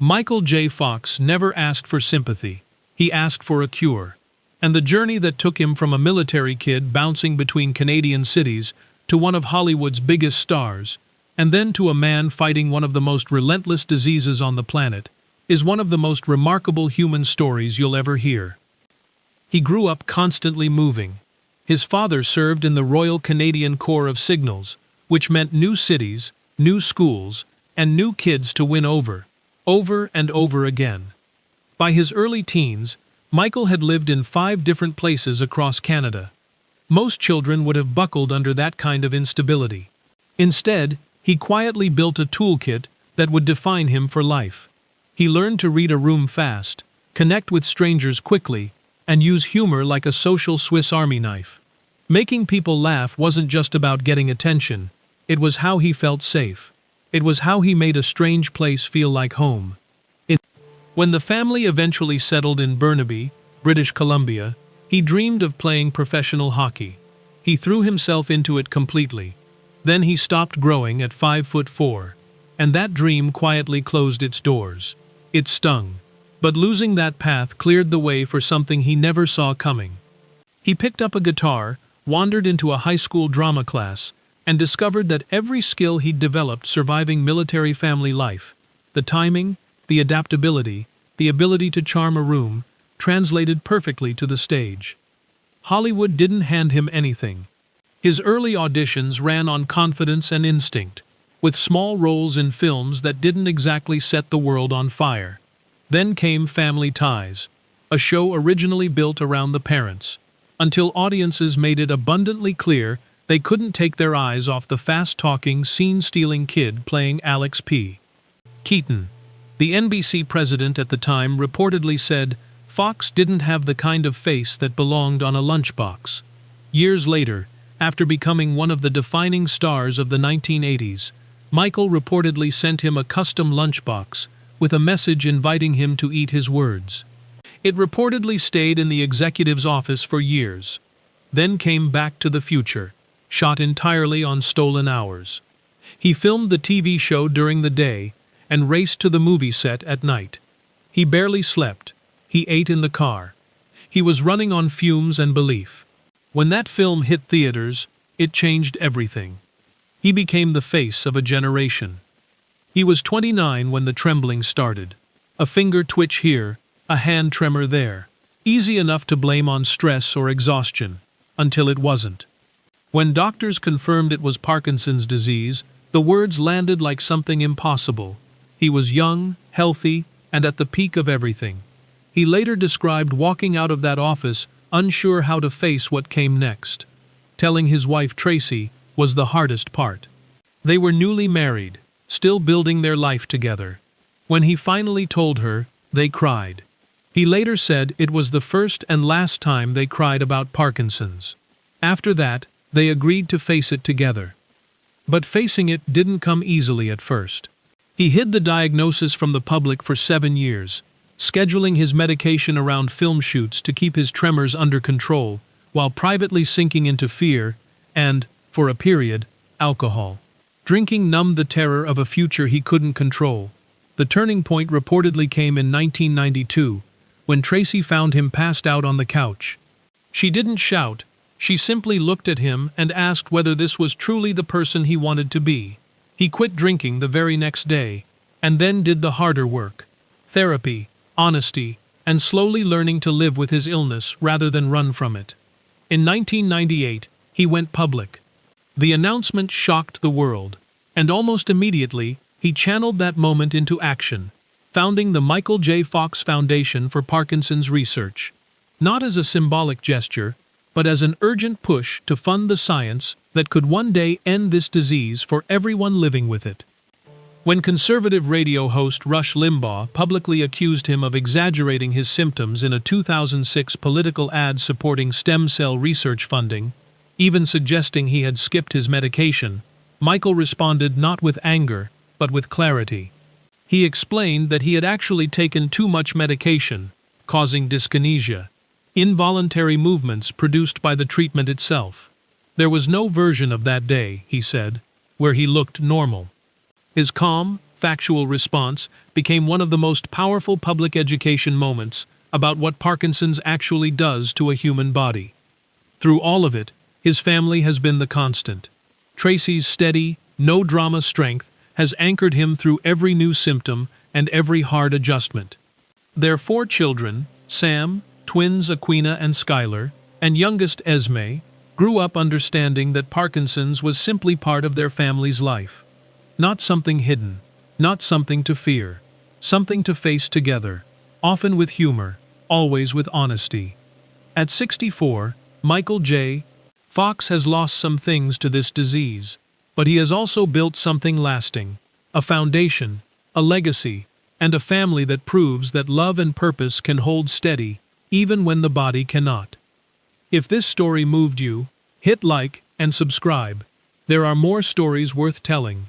Michael J. Fox never asked for sympathy. He asked for a cure. And the journey that took him from a military kid bouncing between Canadian cities to one of Hollywood's biggest stars, and then to a man fighting one of the most relentless diseases on the planet, is one of the most remarkable human stories you'll ever hear. He grew up constantly moving. His father served in the Royal Canadian Corps of Signals, which meant new cities, new schools, and new kids to win over and over again. By his early teens, Michael had lived in 5 different places across Canada. Most children would have buckled under that kind of instability. Instead, he quietly built a toolkit that would define him for life. He learned to read a room fast, connect with strangers quickly, and use humor like a social Swiss Army knife. Making people laugh wasn't just about getting attention, it was how he felt safe. It was how he made a strange place feel like home. When the family eventually settled in Burnaby, British Columbia, he dreamed of playing professional hockey. He threw himself into it completely. Then he stopped growing at 5'4", and that dream quietly closed its doors. It stung. But losing that path cleared the way for something he never saw coming. He picked up a guitar, wandered into a high school drama class, and discovered that every skill he'd developed surviving military family life, the timing, the adaptability, the ability to charm a room, translated perfectly to the stage. Hollywood didn't hand him anything. His early auditions ran on confidence and instinct, with small roles in films that didn't exactly set the world on fire. Then came Family Ties, a show originally built around the parents, until audiences made it abundantly clear they couldn't take their eyes off the fast-talking, scene-stealing kid playing Alex P. Keaton. The NBC president at the time reportedly said Fox didn't have the kind of face that belonged on a lunchbox. Years later, after becoming one of the defining stars of the 1980s, Michael reportedly sent him a custom lunchbox with a message inviting him to eat his words. It reportedly stayed in the executive's office for years, then came Back to the Future, shot entirely on stolen hours. He filmed the TV show during the day and raced to the movie set at night. He barely slept. He ate in the car. He was running on fumes and belief. When that film hit theaters, it changed everything. He became the face of a generation. He was 29 when the trembling started. A finger twitch here, a hand tremor there. Easy enough to blame on stress or exhaustion, until it wasn't. When doctors confirmed it was Parkinson's disease, the words landed like something impossible. He was young, healthy, and at the peak of everything. He later described walking out of that office, unsure how to face what came next. Telling his wife Tracy was the hardest part. They were newly married, still building their life together. When he finally told her, they cried. He later said it was the first and last time they cried about Parkinson's. After that, they agreed to face it together. But facing it didn't come easily at first. He hid the diagnosis from the public for 7 years, scheduling his medication around film shoots to keep his tremors under control, while privately sinking into fear and, for a period, alcohol. Drinking numbed the terror of a future he couldn't control. The turning point reportedly came in 1992, when Tracy found him passed out on the couch. She didn't shout, she simply looked at him and asked whether this was truly the person he wanted to be. He quit drinking the very next day, and then did the harder work. Therapy, honesty, and slowly learning to live with his illness rather than run from it. In 1998, he went public. The announcement shocked the world, and almost immediately, he channeled that moment into action, founding the Michael J. Fox Foundation for Parkinson's Research. Not as a symbolic gesture, but as an urgent push to fund the science that could one day end this disease for everyone living with it. When conservative radio host Rush Limbaugh publicly accused him of exaggerating his symptoms in a 2006 political ad supporting stem cell research funding, even suggesting he had skipped his medication, Michael responded not with anger, but with clarity. He explained that he had actually taken too much medication, causing dyskinesia, involuntary movements produced by the treatment itself. There was no version of that day, he said, where he looked normal. His calm, factual response became one of the most powerful public education moments about what Parkinson's actually does to a human body. Through all of it, his family has been the constant. Tracy's steady, no-drama strength has anchored him through every new symptom and every hard adjustment. Their 4 children, Sam, twins Aquina and Skylar, and youngest Esme, grew up understanding that Parkinson's was simply part of their family's life. Not something hidden, not something to fear, something to face together, often with humor, always with honesty. At 64, Michael J. Fox has lost some things to this disease, but he has also built something lasting, a foundation, a legacy, and a family that proves that love and purpose can hold steady, even when the body cannot. If this story moved you, hit like and subscribe. There are more stories worth telling.